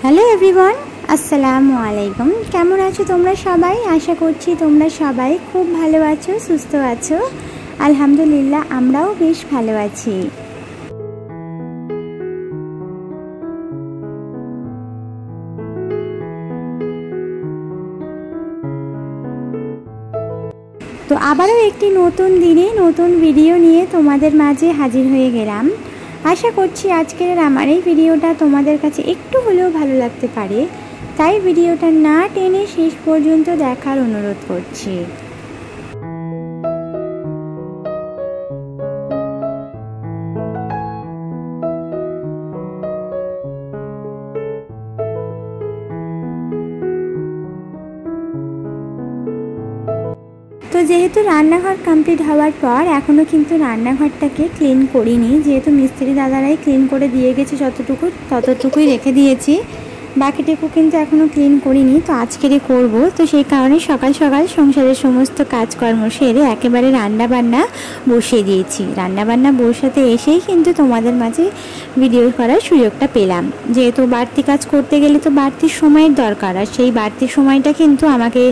Hello everyone, আসসালামু আলাইকুম। কেমন আছো তোমরা সবাই? আশা করছি তোমরা সবাই খুব ভালো আছো, সুস্থ আছো। আলহামদুলিল্লাহ, আমরাও বেশ ভালো আছি। তো আবারও একটি নতুন দিনে নতুন ভিডিও নিয়ে তোমাদের মাঝে হাজির হয়ে গেলাম। আশা করছি আজকের আমার এই ভিডিওটা তোমাদের কাছে একটু হলেও ভালো লাগতে পারে, তাই ভিডিওটা না টেনে শেষ পর্যন্ত দেখার অনুরোধ করছি। তো যেহেতু রান্নাঘর কমপ্লিট হওয়ার পর এখনও কিন্তু রান্নাঘরটাকে ক্লিন করিনি, যেহেতু মিস্ত্রি দাদারাই ক্লিন করে দিয়ে গেছে, ততটুকুই রেখে দিয়েছি, বাকিটুকু কিন্তু এখনও ক্লিন করিনি। তো আজকেরই করব, তো সেই কারণে সকাল সকাল সংসারের সমস্ত কাজকর্ম সেরে একেবারে রান্নাবান্না বসিয়ে দিয়েছি। রান্নাবান্না বসাতে এসেই কিন্তু তোমাদের মাঝে ভিডিও করার সুযোগটা পেলাম। যেহেতু বাড়তি কাজ করতে গেলে তো বাড়তি সময়ের দরকার, আর সেই বাড়তি সময়টা কিন্তু আমাকে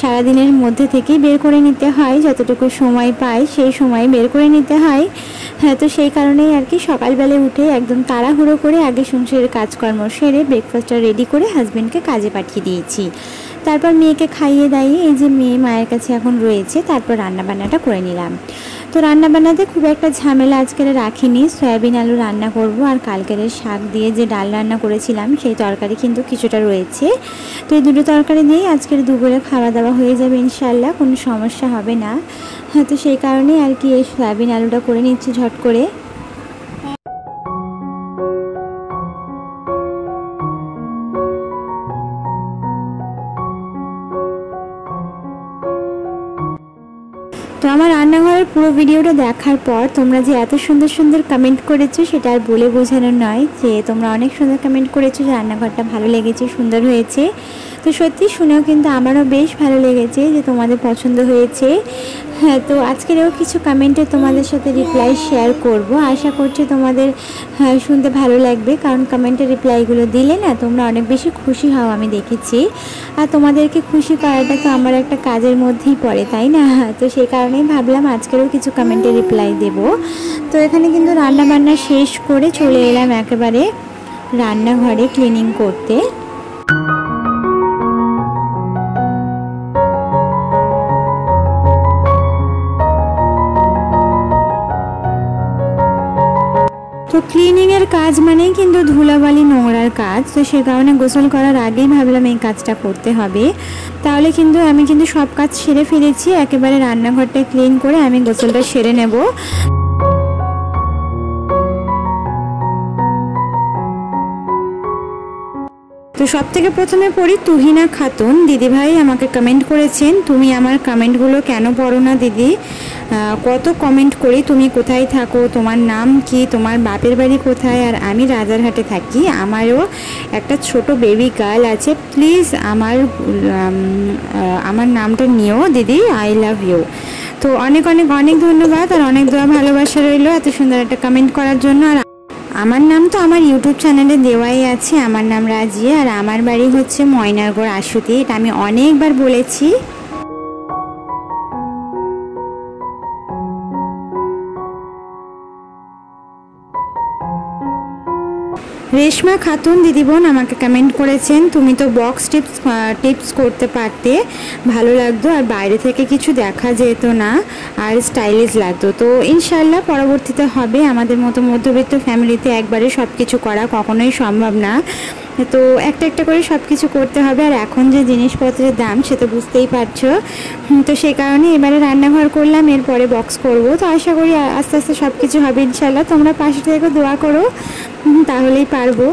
সারাদিনের মধ্যে থেকেই বের করে নিতে হয়। যতটুকু সময় পাই সেই সময় বের করে নিতে হয়। হ্যাঁ, তো সেই কারণেই আর কি সকালবেলায় উঠে একদম তাড়াহুড়ো করে আগে সংসারের কাজকর্ম সেরে ব্রেকফাস্টটা রেডি করে হাজব্যান্ডকে কাজে পাঠিয়ে দিয়েছি। তারপর মেয়েকে খাইয়ে দাইয়ে এই যে মেয়ে মায়ের কাছে এখন রয়েছে, তারপর রান্নাবান্নাটা করে নিলাম। তো রান্নাবান্নাতে খুব একটা ঝামেলা আজকের রাখিনি। সয়াবিন আলু রান্না করব, আর কালকের শাক দিয়ে যে ডাল রান্না করেছিলাম সেই তরকারি কিন্তু কিছুটা রয়েছে। তো এই দুটো তরকারি দিয়েই আজকের দুপুরে খাওয়া দাওয়া হয়ে যাবে ইনশাল্লাহ, কোনো সমস্যা হবে না। হ্যাঁ, তো সেই কারণেই আর কি এই সয়াবিন আলুটা করে নিচ্ছি ঝট করে। তো আমার রান্নাঘরের পুরো ভিডিওটা দেখার পর তোমরা যে এত সুন্দর সুন্দর কমেন্ট করেছো সেটা আর বলে বোঝানোর নয়, যে তোমরা অনেক সুন্দর কমেন্ট করেছো যে রান্নাঘরটা ভালো লেগেছে, সুন্দর হয়েছে। তো সত্যি শুনেও কিন্তু আমারও বেশ ভালো লেগেছে যে তোমাদের পছন্দ হয়েছে। হ্যাঁ, তো আজকেরও কিছু কমেন্টে তোমাদের সাথে রিপ্লাই শেয়ার করব। আশা করছি তোমাদের শুনতে ভালো লাগবে, কারণ কমেন্টের রিপ্লাইগুলো দিলে না তোমরা অনেক বেশি খুশি হও আমি দেখেছি। আর তোমাদেরকে খুশি করাটা তো আমার একটা কাজের মধ্যেই পড়ে, তাই না? তো সেই কারণেই ভাবলাম আজকেরও কিছু কমেন্টে রিপ্লাই দেব। তো এখানে কিন্তু রান্নাবান্না শেষ করে চলে এলাম একেবারে রান্নাঘরে ক্লিনিং করতে। তো ক্লিনিংয়ের কাজ মানেই কিন্তু ধুলাবালি নোংরার কাজ। তো সে কারণে গোসল করার আগেই ভাবলাম এই কাজটা করতে হবে, তাহলে কিন্তু আমি কিন্তু সব কাজ সেরে ফেলেছি। একেবারে রান্নাঘরটা ক্লিন করে আমি গোসলটা সেরে নেব। তো সব থেকে প্রথমে পড়ি তুহিনা খাতুন দিদিভাই আমাকে কমেন্ট করেছেন, তুমি আমার কমেন্টগুলো কেন পড়ো না দিদি? কত কমেন্ট করি, তুমি কোথায় থাকো, তোমার নাম কি, তোমার বাপের বাড়ি কোথায়? আর আমি রাজারহাটে থাকি, আমারও একটা ছোট বেবি গার্ল আছে, প্লিজ আমার নামটা নিও দিদি, আই লাভ ইউ। তো অনেক অনেক অনেক ধন্যবাদ, আর অনেক দোয়া ভালোবাসা রইলো এত সুন্দর একটা কমেন্ট করার জন্য। আর আমার নাম তো আমার ইউটিউব চ্যানেলে দেওয়াই আছে, আমার নাম রাজিয়া, আর আমার বাড়ি হচ্ছে ময়নারগড় আশুতি। এটা আমি অনেকবার বলেছি। রেশমা খাতুন দিদিবোন আমাকে কমেন্ট করেছেন, তুমি তো বক্স টিপস করতে পারতে, ভালো লাগতো, আর বাইরে থেকে কিছু দেখা যেত না, আর স্টাইলিশ লাগতো। তো ইনশাল্লাহ পরবর্তীতে হবে। আমাদের মতো মধ্যবিত্ত ফ্যামিলিতে একবারে সব কিছু করা কখনোই সম্ভব না, তো একটা একটা করে সব কিছু করতে হবে। আর এখন যে জিনিসপত্রের দাম সে তো বুঝতেই পারছো। তো সেই কারণে এবারে রান্নাঘর করলাম, এরপরে বক্স করব। তো আশা করি আস্তে আস্তে সব কিছু হবে ইনশাল্লাহ। তোমরা পাশে থেকে দোয়া করো, তাহলেই পারবো।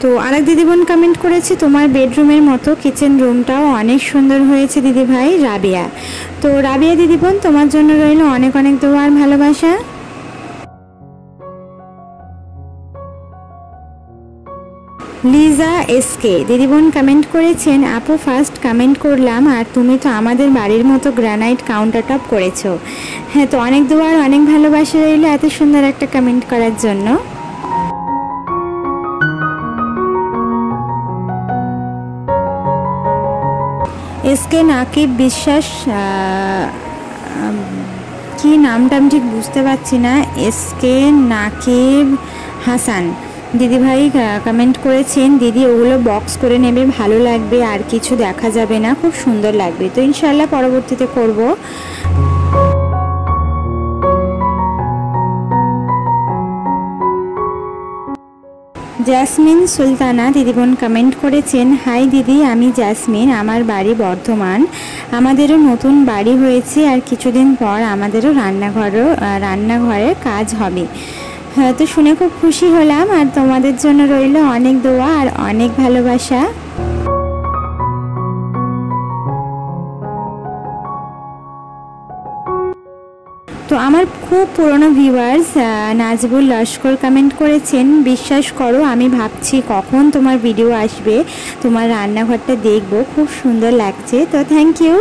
তো আরেক দিদিবোন কমেন্ট করেছে, তোমার বেডরুমের মতো কিচেন রুমটাও অনেক সুন্দর হয়েছে দিদিভাই, রাবিয়া। তো রাবিয়া দিদিবোন, তোমার জন্য রইল অনেক অনেক দোয়া আর ভালোবাসা। লিজা এসকে দিদিবোন কমেন্ট করেছেন, আপু ফার্স্ট কমেন্ট করলাম আর তুমি তো আমাদের বাড়ির মতো গ্রানাইট কাউন্টার টপ করেছো। হ্যাঁ, তো অনেক দোয়া আর অনেক ভালোবাসা রইল এত সুন্দর একটা কমেন্ট করার জন্য। এসকে নাকিব বিশ্বাস, কি নামটা আমি ঠিক বুঝতে পারছি না। এসকে নাকিব হাসান দিদিভাই কমেন্ট করেছেন, দিদি ওগুলো বক্স করে নেবে, ভালো লাগবে, আর কিছু দেখা যাবে না, খুব সুন্দর লাগবে। তো ইনশাল্লাহ পরবর্তীতে করব। জেসমিন সুলতানা দিদিবোন কমেন্ট করেছেন, হাই দিদি, আমি জেসমিন, আমার বাড়ি বর্ধমান, আমাদেরও নতুন বাড়ি হয়েছে আর কিছুদিন পর আমাদেরও রান্নাঘরের কাজ হবে। হ্যাঁ, তো শুনে খুব খুশি হলাম আর তোমাদের জন্য রইল অনেক দোয়া আর অনেক ভালোবাসা। তো আমার খুব পুরনো ভিউয়ার্স নাজবুল লস্কর কমেন্ট করেছেন, বিশ্বাস করো আমি ভাবছি কখন তোমার ভিডিও আসবে, তোমার রান্নাঘরটা দেখবো, খুব সুন্দর লাগছে। তো থ্যাংক ইউ,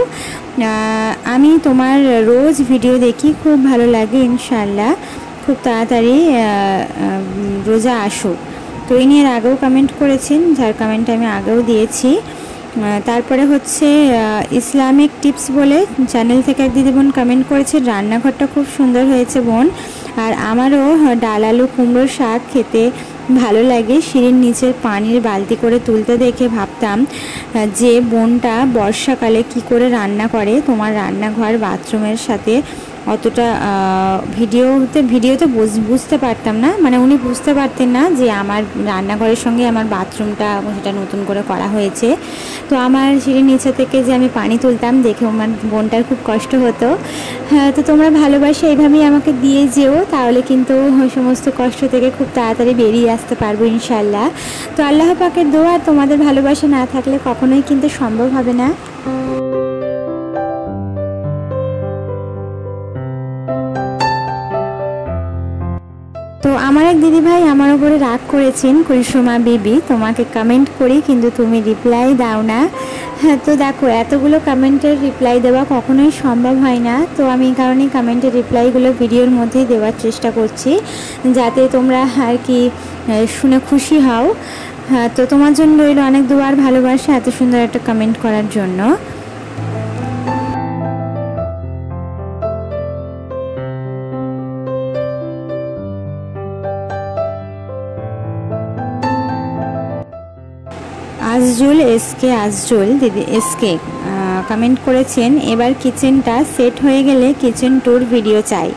আমি তোমার রোজ ভিডিও দেখি, খুব ভালো লাগে, ইনশাল্লাহ খুব তাড়াতাড়ি রোজা আসুক। তো ইনি এর আগেও কমেন্ট করেছেন, যার কমেন্ট আমি আগেও দিয়েছি। তারপরে হচ্ছে ইসলামিক টিপস বলে চ্যানেল থেকে এক দিদিবোন কমেন্ট করেছে, রান্নাঘরটা খুব সুন্দর হয়েছে বোন, আর আমারও ডাল আলু কুমড়োর শাক খেতে ভালো লাগে। সিঁড়ির নিচের পানির বালতি করে তুলতে দেখে ভাবতাম যে বোনটা বর্ষাকালে কি করে রান্না করে, তোমার রান্নাঘর বাথরুমের সাথে অতটা ভিডিওতে বুঝতে পারতাম না, মানে উনি বুঝতে পারতেন না যে আমার রান্নাঘরের সঙ্গে আমার বাথরুমটা সেটা নতুন করে করা হয়েছে। তো আমার সিঁড়ির নিচে থেকে যে আমি পানি তুলতাম দেখে আমার বোনটার খুব কষ্ট হতো। হ্যাঁ, তো তোমরা ভালোবাসা এইভাবেই আমাকে দিয়ে যেও, তাহলে কিন্তু সমস্ত কষ্ট থেকে খুব তাড়াতাড়ি বেরিয়ে আসতে পারবো ইনশাল্লাহ। তো আল্লাহ পাকের দোয়া, তোমাদের ভালোবাসা না থাকলে কখনোই কিন্তু সম্ভব হবে না। তো আমার এক দিদিভাই আমার উপরে রাগ করেছেন, কুলসুমা বিবি, তোমাকে কমেন্ট করি কিন্তু তুমি রিপ্লাই দাও না। হ্যাঁ, তো দেখো এতগুলো কমেন্টের রিপ্লাই দেওয়া কখনোই সম্ভব হয় না, তো আমি এই কারণেই কমেন্টের রিপ্লাইগুলো ভিডিওর মধ্যেই দেওয়ার চেষ্টা করছি, যাতে তোমরা আর কি শুনে খুশি হও। হ্যাঁ, তো তোমার জন্য রইল অনেক দোয়ার ভালোবাসা এত সুন্দর একটা কমেন্ট করার জন্য। আজজুল দিদি এসকে কমেন্ট করেছেন, এবার কিচেনটা সেট হয়ে গেলে কিচেন ট্যুর ভিডিও চাই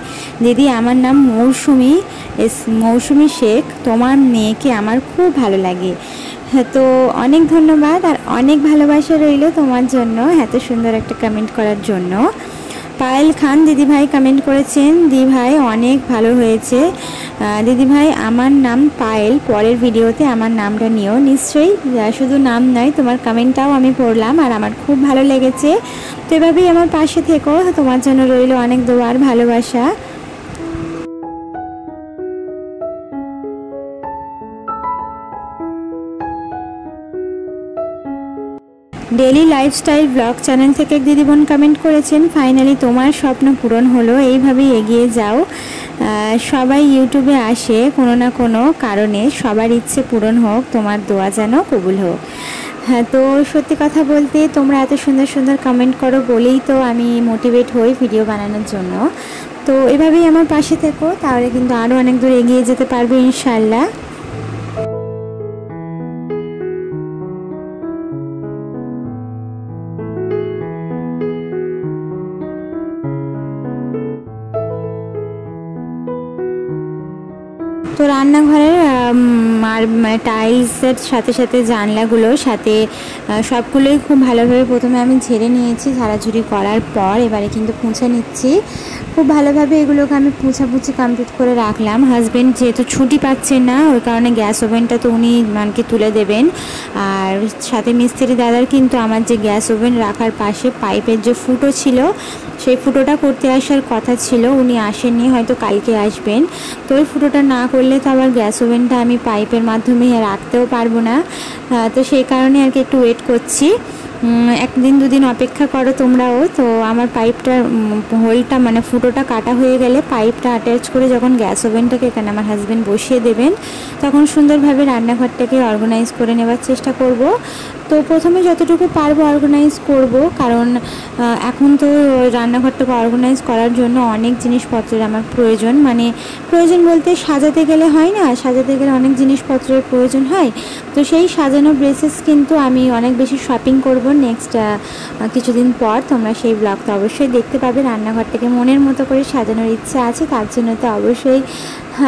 দিদি। আমার নাম মৌসুমি শেখ, তোমার মেয়েকে আমার খুব ভালো লাগে। হ্যাঁ, তো অনেক ধন্যবাদ আর অনেক ভালোবাসা রইল তোমার জন্য এত সুন্দর একটা কমেন্ট করার জন্য। পায়েল খান দিদিভাই কমেন্ট করেছেন, দিদিভাই অনেক ভালো হয়েছে, দিদিভাই আমার নাম পায়েল, পরের ভিডিওতে আমার নামটা নিও নিশ্চয়ই, শুধু নাম নয় তোমার কমেন্টটাও আমি পড়লাম আর আমার খুব ভালো লেগেছে। তো এভাবেই আমার পাশে থেকো, তোমার জন্য রইল অনেক দোয়ার ভালোবাসা। ডেলি লাইফস্টাইল ব্লগ চ্যানেল থেকে এক দিদিবোন কমেন্ট করেছেন, ফাইনালি তোমার স্বপ্ন পূরণ হলো, এইভাবেই এগিয়ে যাও। সবাই ইউটিউবে আসে কোনো না কোনো কারণে, সবার ইচ্ছে পূরণ হোক, তোমার দোয়া যেন কবুল হোক। হ্যাঁ, তো সত্যি কথা বলতে তোমরা এত সুন্দর সুন্দর কমেন্ট করো বলেই তো আমি মোটিভেট হই ভিডিও বানানোর জন্য। তো এভাবেই আমার পাশে থেকো, তাহলে কিন্তু আরও অনেক দূর এগিয়ে যেতে পারবে ইনশাল্লাহ। তো রান্নাঘরের মানে টাইলসের সাথে সাথে জানলাগুলোর সাথে সবগুলোই খুব ভালোভাবে প্রথমে আমি ঝেড়ে নিয়েছি, ঝাড়াঝুড়ি করার পর এবারে কিন্তু পুঁছে নিচ্ছি। খুব ভালোভাবে এগুলোকে আমি পুঁছাপুছি কমপ্লিট করে রাখলাম। হাজব্যান্ড যেহেতু ছুটি পাচ্ছেন না, ওই কারণে গ্যাস ওভেনটা তো উনি মানকে তুলে দেবেন। আর সাথে মিস্ত্রি দাদার কিন্তু আমার যে গ্যাস ওভেন রাখার পাশে পাইপের যে ফুটো ছিল সেই ফুটোটা করতে আসার কথা ছিল, উনি আসেননি, হয়তো কালকে আসবেন। তো ওই ফুটোটা না করলে তো আবার গ্যাস ওভেনটা আমি পাইপের মাধ্যমে রাখতেও পারবো না। তো সেই কারণে আর কি একটু ওয়েট করছি। একদিন দুদিন অপেক্ষা করো তোমরাও। তো আমার পাইপটার হোলটা মানে ফুটোটা কাটা হয়ে গেলে পাইপটা অ্যাটাচ করে যখন গ্যাস ওভেনটাকে এখানে আমার হাজব্যান্ড বসিয়ে দেবেন, তখন সুন্দরভাবে রান্নাঘরটাকে অর্গানাইজ করে নেওয়ার চেষ্টা করব। তো প্রথমে যতটুকু পারবো অর্গানাইজ করব, কারণ এখন তো রান্নাঘরটাকে অর্গানাইজ করার জন্য অনেক জিনিসপত্রের আমার প্রয়োজন। মানে প্রয়োজন বলতে সাজাতে গেলে হয় না, সাজাতে গেলে অনেক জিনিসপত্রের প্রয়োজন হয়। তো সেই সাজানো বেসিস কিন্তু আমি অনেক বেশি শপিং করব নেক্সট কিছুদিন পর। তোমরা সেই ব্লগটা অবশ্যই দেখতে পাবে। রান্নাঘরটাকে মনের মতো করে সাজানোর ইচ্ছা আছে, তার জন্য তো অবশ্যই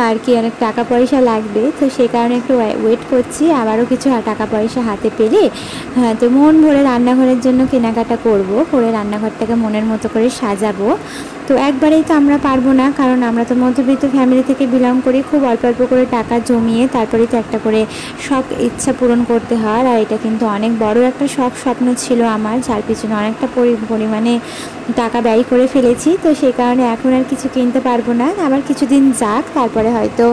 আর কি অনেক টাকা পয়সা লাগবে। তো সেই কারণে একটু ওয়েট করছি, আবারও কিছু টাকা পয়সা হাতে পেলে তো মন ভরে রান্নাঘরের জন্য কেনাকাটা করব, করে রান্নাঘরটাকে মনের মতো করে সাজাবো। তো একবারেই তো আমরা পারবো না, কারণ আমরা তো মধ্যবিত্ত ফ্যামিলি থেকে বিলং করি। খুব অল্প অল্প করে টাকা জমিয়ে তারপরেই তো একটা করে শখ ইচ্ছা পূরণ করতে হয়। আর এটা কিন্তু অনেক বড় একটা স্বপ্ন ছিল আমার, যার পিছনে অনেকটা পরিমাণে টাকা ব্যয় করে ফেলেছি। তো সেই কারণে এখন আর কিছু কিনতে পারবো না, আবার কিছুদিন যাক, তারপরে হয়তো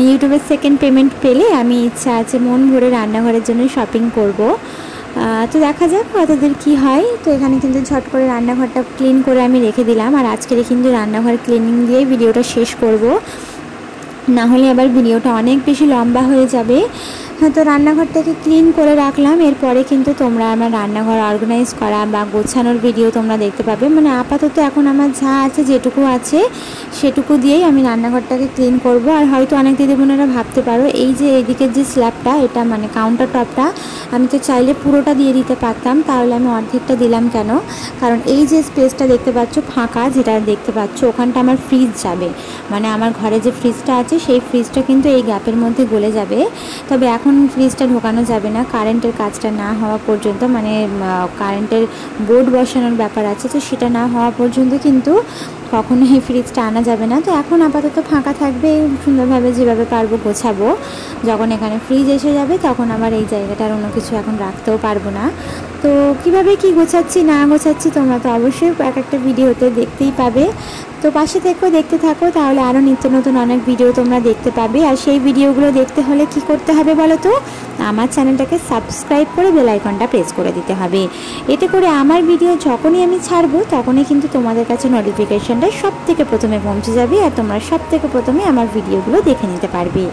ইউটিউবের সেকেন্ড পেমেন্ট পেলে আমি ইচ্ছা আছে মন ভরে রান্নাঘরের জন্য শপিং করব। তো দেখা যাক কতদূর কী হয়। তো এখানে কিন্তু ঝট করে রান্নাঘরটা ক্লিন করে আমি রেখে দিলাম। আর আজকের কিন্তু রান্নাঘর ক্লিনিং দিয়েই ভিডিওটা শেষ করব, না হলে আবার ভিডিওটা অনেক বেশি লম্বা হয়ে যাবে। তো রান্নাঘরটাকে ক্লিন করে রাখলাম। এরপরে কিন্তু তোমরা আমার রান্নাঘর অর্গানাইজ করা বা গোছানোর ভিডিও তোমরা দেখতে পাবে। মানে আপাতত এখন আমার যা আছে, যেটুকু আছে সেটুকু দিয়েই আমি রান্নাঘরটাকে ক্লিন করব। আর হয়তো অনেক দিদিবোনেরা ভাবতে পারো, এই যে এদিকের যে স্ল্যাবটা, এটা মানে কাউন্টার টপটা আমি তো চাইলে পুরোটা দিয়ে দিতে পারতাম, তাহলে আমি অর্ধেকটা দিলাম কেন? কারণ এই যে স্পেসটা দেখতে পাচ্ছ ফাঁকা, যেটা দেখতে পাচ্ছ, ওখানটা আমার ফ্রিজ যাবে। মানে আমার ঘরে যে ফ্রিজটা আছে সেই ফ্রিজটা কিন্তু এই গ্যাপের মধ্যে গলে যাবে। তবে এখন ফ্রিজটা ঢোকানো যাবে না, কারেন্টের কাজটা না হওয়া পর্যন্ত। মানে কারেন্টের বোর্ড বসানোর ব্যাপার আছে, তো সেটা না হওয়া পর্যন্ত কিন্তু কখনো এই ফ্রিজটা আনা যাবে না। তো এখন আপাতত ফাঁকা থাকবে, সুন্দরভাবে যেভাবে পারবো গোছাবো। যখন এখানে ফ্রিজ এসে যাবে তখন আবার এই জায়গাটার অন্য কিছু এখন রাখতেও পারবো না। তো কিভাবে কি গোছাচ্ছি না গোছাচ্ছি তোমরা তো অবশ্যই এক একটা ভিডিওতে দেখতেই পাবে। তো পাশে থেকেও দেখতে থাকো, তাহলে আরও নিত্য নতুন অনেক ভিডিও তোমরা দেখতে পাবে। আর সেই ভিডিওগুলো দেখতে হলে কি করতে হবে বলো তো? আমার চ্যানেলটাকে সাবস্ক্রাইব করে বেল আইকনটা প্রেস করে দিতে হবে। এতে করে আমার ভিডিও যখনই আমি ছাড়বো তখনই কিন্তু তোমাদের কাছে নোটিফিকেশানটা সব থেকে প্রথমে পৌঁছে যাবে, আর তোমরা সব থেকে প্রথমে আমার ভিডিওগুলো দেখে নিতে পারবে।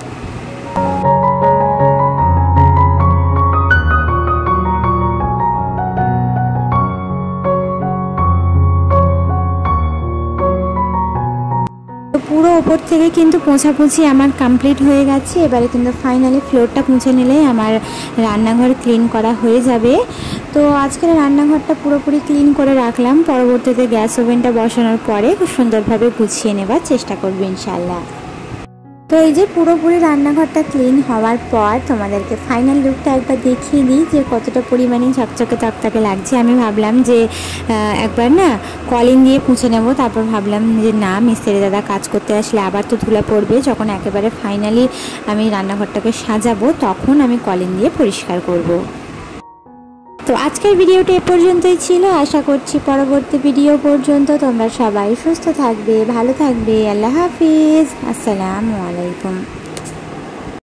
পুরো ওপর থেকে কিন্তু পোঁছাপুছি আমার কমপ্লিট হয়ে গেছে। এবারে কিন্তু ফাইনালি ফ্লোরটা মুছে নিলেই আমার রান্নাঘর ক্লিন করা হয়ে যাবে। তো আজকের রান্নাঘরটা পুরোপুরি ক্লিন করে রাখলাম, পরবর্তীতে গ্যাস ওভেনটা বসানোর পরে খুব সুন্দরভাবে গুছিয়ে নেবার চেষ্টা করবো ইনশাল্লাহ। তো এই যে পুরোপুরি রান্নাঘরটা ক্লিন হওয়ার পর তোমাদেরকে ফাইনাল লুকটা একবার দেখিয়ে দিই যে কতটা পরিমাণে ঝকঝকে তকতকে লাগছে। আমি ভাবলাম যে একবার না কলিং দিয়ে মুছে নেব, তারপর ভাবলাম যে না, মিস্ত্রি দাদা কাজ করতে আসলে আবার তো ধুলা পড়বে। যখন একেবারে ফাইনালি আমি রান্নাঘরটাকে সাজাবো তখন আমি কলিং দিয়ে পরিষ্কার করব। তো আজকের ভিডিওটা এ পর্যন্তই ছিল। আশা করছি পরবর্তী ভিডিও পর্যন্ত তোমরা সবাই সুস্থ থাকবে, ভালো থাকবে। আল্লাহ হাফিজ, আসসালামু আলাইকুম।